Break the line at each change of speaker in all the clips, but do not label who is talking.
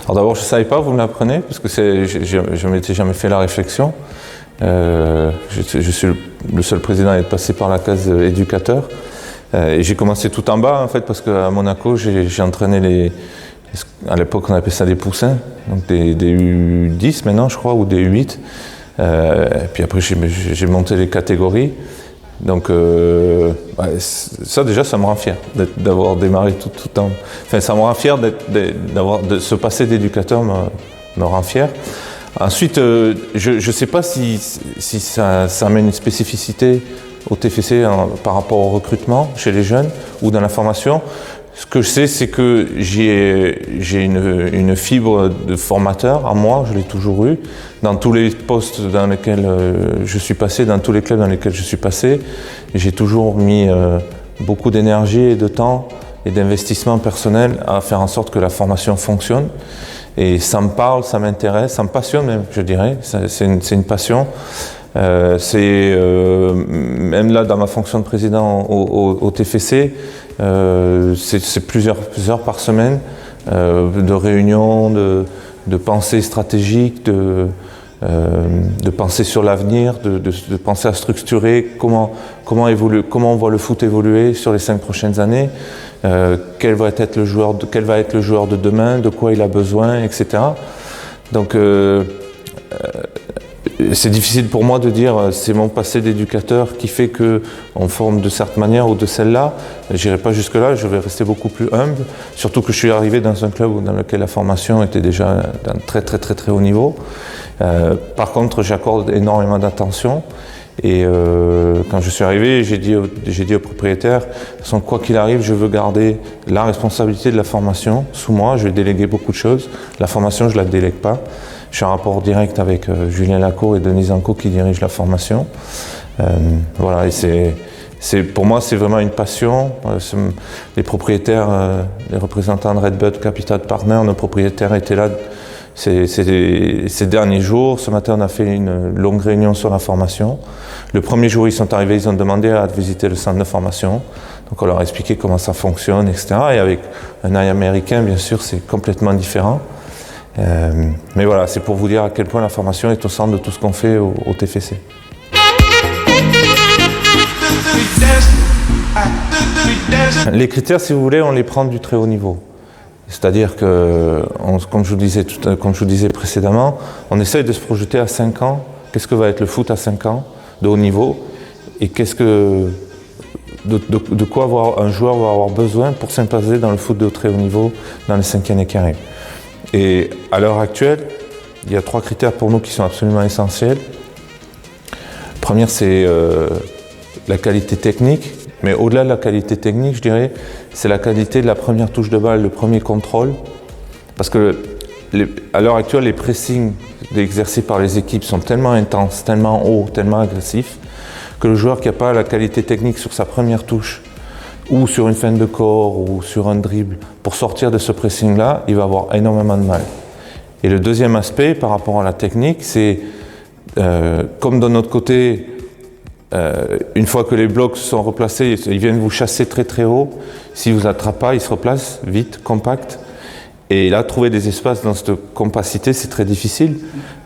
Alors d'abord, je ne savais pas, vous me l'apprenez, parce que je ne m'étais jamais fait la réflexion. Je suis le seul président à être passé par la case éducateur. Et j'ai commencé tout en bas, en fait, parce qu'à Monaco, j'ai entraîné à l'époque, on appelait ça des poussins, donc des U10 maintenant, je crois, ou des U8. Et puis après, j'ai monté les catégories. Donc, ça déjà, ça me rend fier d'avoir démarré tout en... Enfin, ça me rend fier de ce passé d'éducateur me rend fier. Ensuite, je ne sais pas si ça amène une spécificité au TFC par rapport au recrutement chez les jeunes ou dans la formation. Ce que je sais, c'est que j'ai une fibre de formateur en moi, je l'ai toujours eu. Dans tous les postes dans lesquels je suis passé, dans tous les clubs dans lesquels je suis passé, j'ai toujours mis beaucoup d'énergie et de temps et d'investissement personnel à faire en sorte que la formation fonctionne. Et ça me parle, ça m'intéresse, ça me passionne même, je dirais. C'est une passion. Même là, dans ma fonction de président au TFC, c'est plusieurs heures par semaine de réunions, de pensée stratégique, de penser sur l'avenir, de penser à structurer comment on voit le foot évoluer sur les 5 prochaines années, quel va être le joueur de demain, de quoi il a besoin, etc. Donc c'est difficile pour moi de dire c'est mon passé d'éducateur qui fait qu'on forme de cette manière ou de celle-là. Je n'irai pas jusque-là, je vais rester beaucoup plus humble, surtout que je suis arrivé dans un club dans lequel la formation était déjà d'un très très très très haut niveau. Par contre, j'accorde énormément d'attention et quand je suis arrivé, j'ai dit au propriétaire, de toute façon, quoi qu'il arrive, je veux garder la responsabilité de la formation sous moi, je vais déléguer beaucoup de choses. La formation, je ne la délègue pas. Je suis en rapport direct avec Julien Lacour et Denis Anco qui dirigent la formation. Voilà, et pour moi, c'est vraiment une passion. Les propriétaires, les représentants de Redbud Capital Partners, nos propriétaires étaient là ces derniers jours. Ce matin, on a fait une longue réunion sur la formation. Le premier jour, ils sont arrivés, ils ont demandé à visiter le centre de formation. Donc on leur a expliqué comment ça fonctionne, etc. Et avec un œil américain, bien sûr, c'est complètement différent. Mais voilà, c'est pour vous dire à quel point la formation est au centre de tout ce qu'on fait au TFC. Les critères, si vous voulez, on les prend du très haut niveau. C'est-à-dire que, comme je vous disais précédemment, on essaye de se projeter à 5 ans. Qu'est-ce que va être le foot à 5 ans de haut niveau et de quoi un joueur va avoir besoin pour s'imposer dans le foot de très haut niveau dans les 5 années qui arrivent. Et à l'heure actuelle, il y a 3 critères pour nous qui sont absolument essentiels. Le premier, c'est la qualité technique, mais au-delà de la qualité technique, je dirais, c'est la qualité de la première touche de balle, le premier contrôle. Parce que à l'heure actuelle, les pressings exercés par les équipes sont tellement intenses, tellement hauts, tellement agressifs, que le joueur qui n'a pas la qualité technique sur sa première touche, ou sur une fin de corps, ou sur un dribble, pour sortir de ce pressing-là, il va avoir énormément de mal. Et le deuxième aspect, par rapport à la technique, c'est, comme de notre côté, une fois que les blocs sont replacés, ils viennent vous chasser très très haut. S'ils ne vous attrapent pas, ils se replacent vite, compact. Et là, trouver des espaces dans cette compacité, c'est très difficile.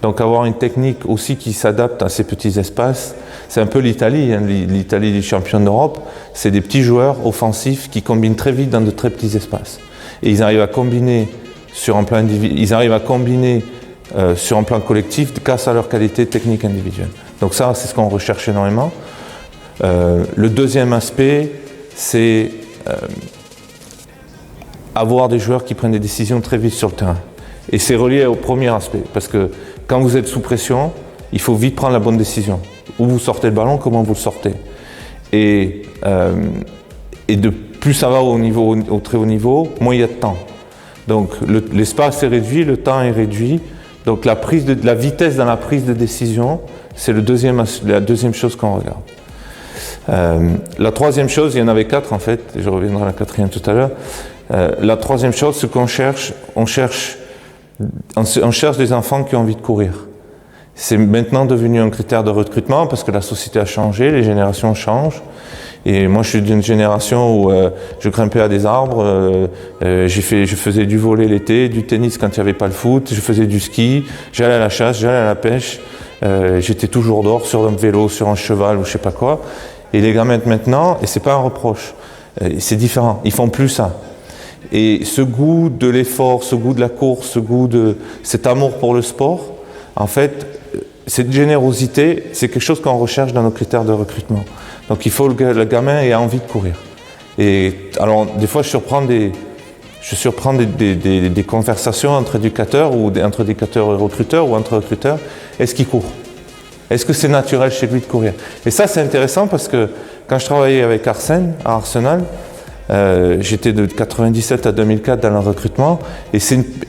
Donc avoir une technique aussi qui s'adapte à ces petits espaces, c'est un peu l'Italie. L'Italie est championne d'Europe, c'est des petits joueurs offensifs qui combinent très vite dans de très petits espaces. Et ils arrivent à combiner sur un plan sur un plan collectif grâce à leur qualité technique individuelle. Donc ça, c'est ce qu'on recherche énormément. Le deuxième aspect, c'est avoir des joueurs qui prennent des décisions très vite sur le terrain. Et c'est relié au premier aspect, parce que quand vous êtes sous pression, il faut vite prendre la bonne décision. Où vous sortez le ballon, comment vous le sortez. Et de plus ça va au très haut niveau, moins il y a de temps. Donc l'espace est réduit, le temps est réduit. Donc la vitesse dans la prise de décision, c'est la deuxième chose qu'on regarde. La troisième chose, il y en avait 4 en fait, et je reviendrai à la 4e tout à l'heure. La troisième chose, c'est qu'on cherche des enfants qui ont envie de courir. C'est maintenant devenu un critère de recrutement parce que la société a changé, les générations changent. Et moi, je suis d'une génération où je grimpais à des arbres, je faisais du volley l'été, du tennis quand il n'y avait pas le foot, je faisais du ski, j'allais à la chasse, j'allais à la pêche, j'étais toujours dehors sur un vélo, sur un cheval ou je sais pas quoi. Et les gamins maintenant, et c'est pas un reproche, c'est différent, ils font plus ça. Et ce goût de l'effort, ce goût de la course, ce goût de cet amour pour le sport, en fait, cette générosité, c'est quelque chose qu'on recherche dans nos critères de recrutement. Donc il faut que le gamin ait envie de courir. Et alors des fois je surprends des conversations entre éducateurs ou entre éducateurs et recruteurs ou entre recruteurs. Est-ce qu'il court? Est-ce que c'est naturel chez lui de courir? Et ça c'est intéressant parce que quand je travaillais avec Arsène à Arsenal, j'étais de 97 à 2004 dans le recrutement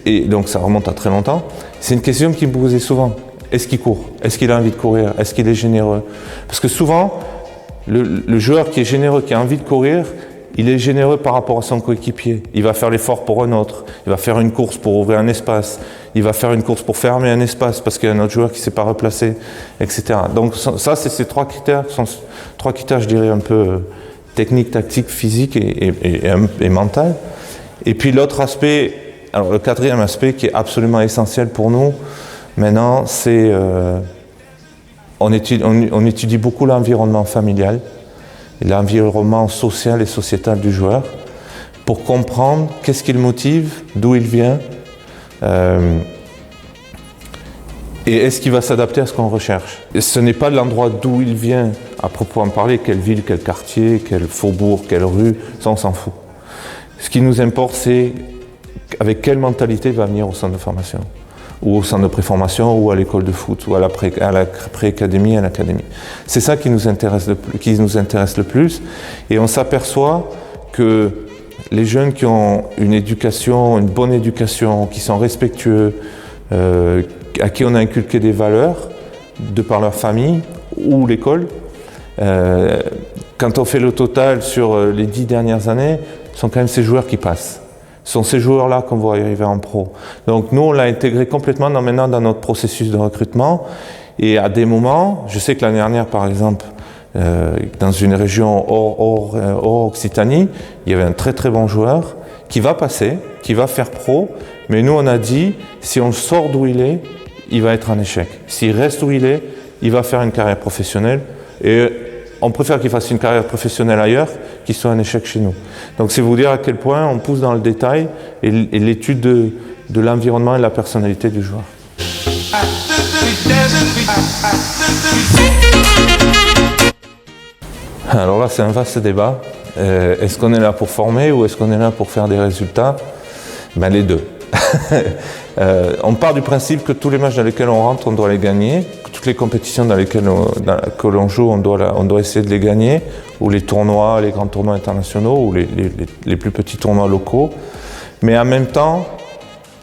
et donc ça remonte à très longtemps. C'est une question qui me posait souvent. Est-ce qu'il court? Est-ce qu'il a envie de courir? Est-ce qu'il est généreux? Parce que souvent, le joueur qui est généreux, qui a envie de courir, il est généreux par rapport à son coéquipier. Il va faire l'effort pour un autre. Il va faire une course pour ouvrir un espace. Il va faire une course pour fermer un espace parce qu'il y a un autre joueur qui ne s'est pas replacé, etc. Donc ça, c'est ces trois critères, je dirais, un peu technique, tactique, physique et mental. Et puis l'autre aspect, alors le quatrième aspect qui est absolument essentiel pour nous, maintenant, c'est on étudie beaucoup l'environnement familial, et l'environnement social et sociétal du joueur, pour comprendre qu'est-ce qui le motive, d'où il vient, et est-ce qu'il va s'adapter à ce qu'on recherche. Et ce n'est pas l'endroit d'où il vient, à proprement parler, quelle ville, quel quartier, quel faubourg, quelle rue, ça on s'en fout. Ce qui nous importe, c'est avec quelle mentalité il va venir au centre de formation, ou au centre de préformation, ou à l'école de foot, ou à la pré-académie, à l'académie. C'est ça qui nous intéresse le plus. Et on s'aperçoit que les jeunes qui ont une bonne éducation, qui sont respectueux, à qui on a inculqué des valeurs, de par leur famille ou l'école, quand on fait le total sur les 10 dernières années, sont quand même ces joueurs qui passent. Ce sont ces joueurs-là qu'on voit arriver en pro. Donc nous, on l'a intégré complètement maintenant dans notre processus de recrutement. Et à des moments, je sais que l'année dernière, par exemple, dans une région hors Occitanie, il y avait un très très bon joueur qui va passer, qui va faire pro. Mais nous, on a dit, si on le sort d'où il est, il va être un échec. S'il reste où il est, il va faire une carrière professionnelle. Et on préfère qu'il fasse une carrière professionnelle ailleurs qu'il soit un échec chez nous. Donc c'est vous dire à quel point on pousse dans le détail et l'étude de l'environnement et de la personnalité du joueur. Alors là c'est un vaste débat. Est-ce qu'on est là pour former ou est-ce qu'on est là pour faire des résultats? Ben les deux. On part du principe que tous les matchs dans lesquels on rentre, on doit les gagner. Toutes les compétitions dans lesquelles que l'on joue, on doit essayer de les gagner. Ou les tournois, les grands tournois internationaux, ou les plus petits tournois locaux. Mais en même temps,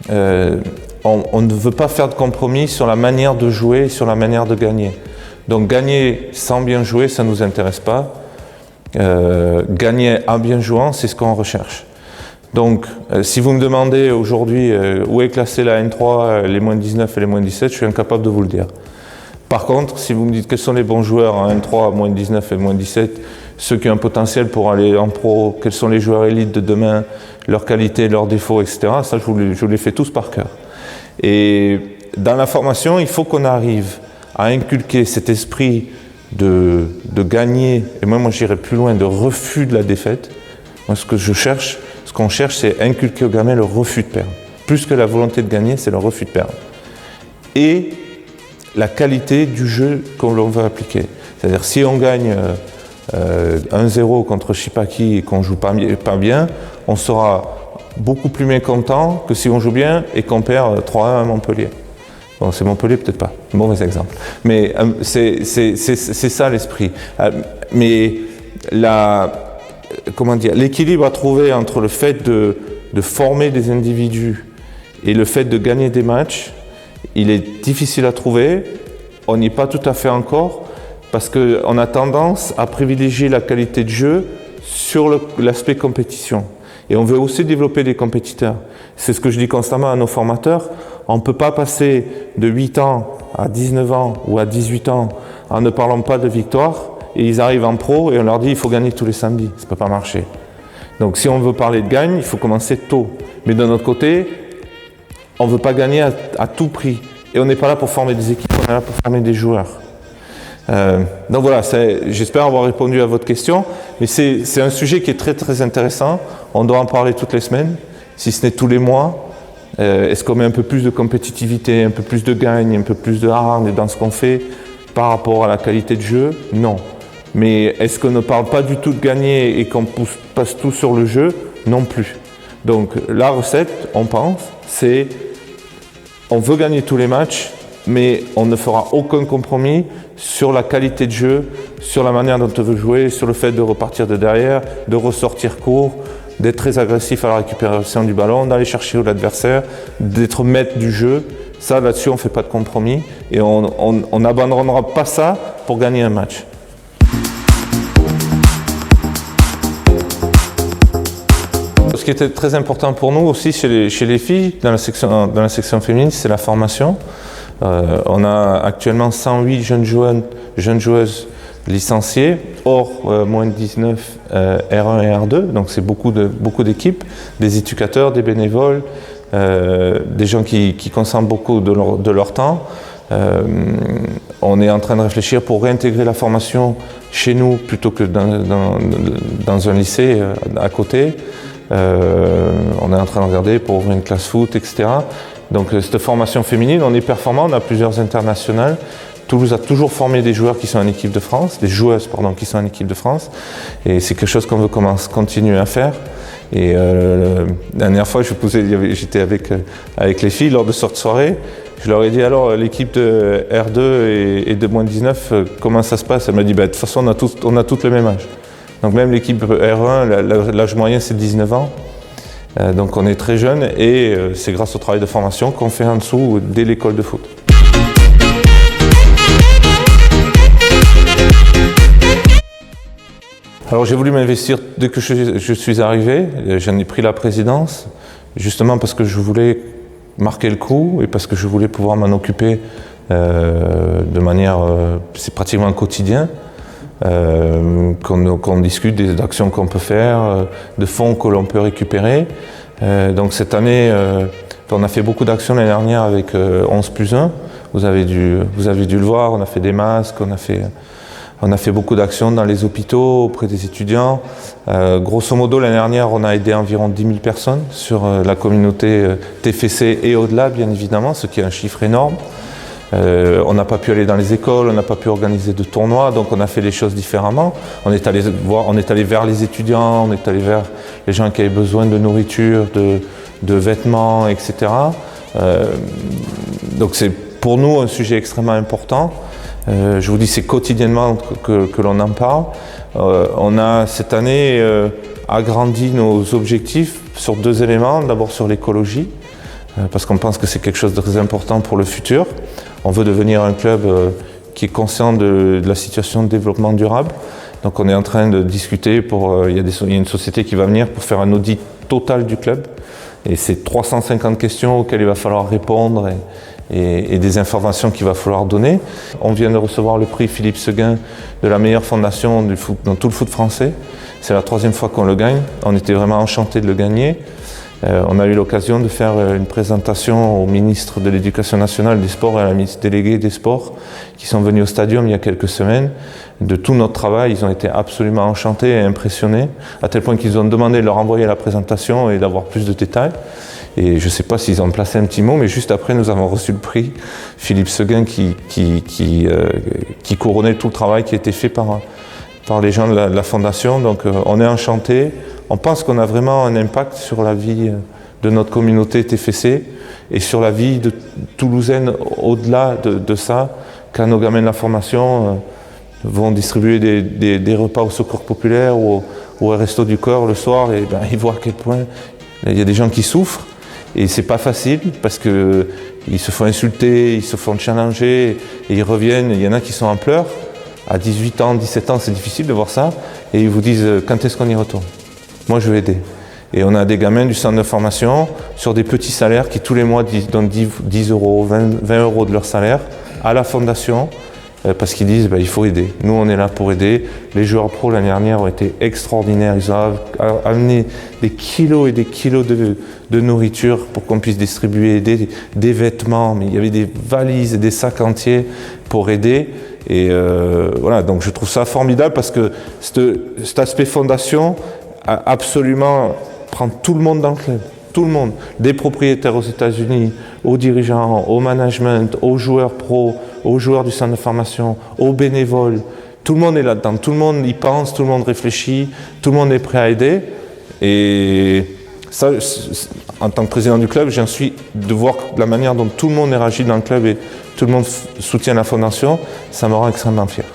on ne veut pas faire de compromis sur la manière de jouer, sur la manière de gagner. Donc gagner sans bien jouer, ça ne nous intéresse pas. Gagner en bien jouant, c'est ce qu'on recherche. Donc, si vous me demandez aujourd'hui où est classée la N3, les moins 19 et les moins 17, je suis incapable de vous le dire. Par contre, si vous me dites quels sont les bons joueurs en N3, moins 19 et moins 17, ceux qui ont un potentiel pour aller en pro, quels sont les joueurs élites de demain, leurs qualités, leurs défauts, etc., ça je vous les fais tous par cœur. Et dans la formation, il faut qu'on arrive à inculquer cet esprit de gagner, et moi j'irais plus loin, de refus de la défaite. Moi ce qu'on cherche, c'est inculquer au gamin le refus de perdre. Plus que la volonté de gagner, c'est le refus de perdre. Et la qualité du jeu qu'on veut appliquer. C'est-à-dire, si on gagne 1-0 contre Chipaki et qu'on joue pas bien, on sera beaucoup plus mécontent que si on joue bien et qu'on perd 3-1 à Montpellier. Bon, c'est Montpellier, peut-être pas. Mauvais exemple. Mais c'est ça l'esprit. Mais l'équilibre à trouver entre le fait de former des individus et le fait de gagner des matchs, il est difficile à trouver. On n'y est pas tout à fait encore parce qu'on a tendance à privilégier la qualité de jeu sur l'aspect compétition. Et on veut aussi développer des compétiteurs. C'est ce que je dis constamment à nos formateurs. On ne peut pas passer de 8 ans à 19 ans ou à 18 ans en ne parlant pas de victoire et ils arrivent en pro et on leur dit il faut gagner tous les samedis. Ça ne peut pas marcher. Donc si on veut parler de gagne, il faut commencer tôt. Mais d'un autre côté, on ne veut pas gagner à tout prix. Et on n'est pas là pour former des équipes, on est là pour former des joueurs. Donc voilà, j'espère avoir répondu à votre question. Mais c'est un sujet qui est très très intéressant. On doit en parler toutes les semaines, si ce n'est tous les mois. Est-ce qu'on met un peu plus de compétitivité, un peu plus de gagne, un peu plus de hargne dans ce qu'on fait par rapport à la qualité de jeu? Non. Mais est-ce qu'on ne parle pas du tout de gagner et qu'on passe tout sur le jeu? Non plus. Donc la recette, on pense, c'est on veut gagner tous les matchs, mais on ne fera aucun compromis sur la qualité de jeu, sur la manière dont on veut jouer, sur le fait de repartir de derrière, de ressortir court, d'être très agressif à la récupération du ballon, d'aller chercher l'adversaire, d'être maître du jeu. Ça, là-dessus, on ne fait pas de compromis et on n'abandonnera pas ça pour gagner un match. Ce qui était très important pour nous aussi chez les filles, dans la section féminine, c'est la formation. On a actuellement 108 jeunes joueuses licenciées, hors moins de 19 R1 et R2, donc c'est beaucoup d'équipes, des éducateurs, des bénévoles, des gens qui consomment beaucoup de leur temps. On est en train de réfléchir pour réintégrer la formation chez nous plutôt que dans un lycée à côté. On est en train de regarder pour ouvrir une classe foot, etc. Donc cette formation féminine, on est performant, on a plusieurs internationales. Toulouse a toujours formé des joueurs qui sont en équipe de France, des joueuses pardon, qui sont en équipe de France. Et c'est quelque chose qu'on veut continuer à faire. Et la dernière fois, j'étais avec les filles lors de cette soirée. Je leur ai dit alors l'équipe de R2 et de moins de 19, comment ça se passe? Elle m'a dit de toute façon on a toutes le même âge. Donc même l'équipe R1, l'âge moyen c'est 19 ans. Donc on est très jeune et c'est grâce au travail de formation qu'on fait en dessous dès l'école de foot. Alors j'ai voulu m'investir dès que je suis arrivé, j'en ai pris la présidence, justement parce que je voulais marquer le coup et parce que je voulais pouvoir m'en occuper de manière, c'est pratiquement un quotidien. Qu'on discute des actions qu'on peut faire, de fonds que l'on peut récupérer. Donc cette année, on a fait beaucoup d'actions l'année dernière avec 11+1. Vous avez dû le voir, on a fait des masques, on a fait beaucoup d'actions dans les hôpitaux, auprès des étudiants. Grosso modo, l'année dernière, on a aidé environ 10 000 personnes sur la communauté TFC et au-delà, bien évidemment, ce qui est un chiffre énorme. On n'a pas pu aller dans les écoles, on n'a pas pu organiser de tournois, donc on a fait les choses différemment. On est allé vers les étudiants, on est allé vers les gens qui avaient besoin de nourriture, de vêtements, etc. Donc c'est pour nous un sujet extrêmement important. Je vous dis, c'est quotidiennement que l'on en parle. On a cette année agrandi nos objectifs sur 2 éléments. D'abord sur l'écologie, parce qu'on pense que c'est quelque chose de très important pour le futur. On veut devenir un club qui est conscient de la situation de développement durable. Donc on est en train de discuter il y a une société qui va venir pour faire un audit total du club. Et c'est 350 questions auxquelles il va falloir répondre et des informations qu'il va falloir donner. On vient de recevoir le prix Philippe Seguin de la meilleure fondation du foot, dans tout le foot français. C'est la 3e fois qu'on le gagne. On était vraiment enchantés de le gagner. On a eu l'occasion de faire une présentation au ministre de l'Éducation nationale des Sports et à la ministre déléguée des Sports qui sont venus au stadium il y a quelques semaines. De tout notre travail, ils ont été absolument enchantés et impressionnés, à tel point qu'ils ont demandé de leur envoyer la présentation et d'avoir plus de détails. Et je ne sais pas s'ils ont placé un petit mot, mais juste après, nous avons reçu le prix Philippe Seguin qui couronnait tout le travail qui a été fait par les gens de la Fondation. Donc on est enchantés. On pense qu'on a vraiment un impact sur la vie de notre communauté TFC et sur la vie de toulousaine au-delà de ça, quand nos gamins de la formation vont distribuer des repas au secours populaire ou au Resto du Cœur le soir, et ils voient à quel point il y a des gens qui souffrent et c'est pas facile parce que ils se font insulter, ils se font challenger et ils reviennent. Il y en a qui sont en pleurs. À 18 ans, 17 ans, c'est difficile de voir ça et ils vous disent quand est-ce qu'on y retourne? Moi, je vais aider. Et on a des gamins du centre de formation sur des petits salaires qui tous les mois donnent 10 euros, 20 euros de leur salaire à la fondation. parce qu'ils disent il faut aider. Nous, on est là pour aider. Les joueurs pros l'année dernière ont été extraordinaires. Ils ont amené des kilos et des kilos de nourriture pour qu'on puisse distribuer des vêtements. Mais il y avait des valises et des sacs entiers pour aider. Et voilà, donc je trouve ça formidable parce que cet aspect fondation absolument prend tout le monde dans le club. Tout le monde, des propriétaires aux États-Unis, aux dirigeants, au management, aux joueurs pros, aux joueurs du centre de formation, aux bénévoles. Tout le monde est là-dedans, tout le monde y pense, tout le monde réfléchit, tout le monde est prêt à aider. Et ça, en tant que président du club, j'en suis de voir la manière dont tout le monde est réagi dans le club et tout le monde soutient la fondation, ça me rend extrêmement fier.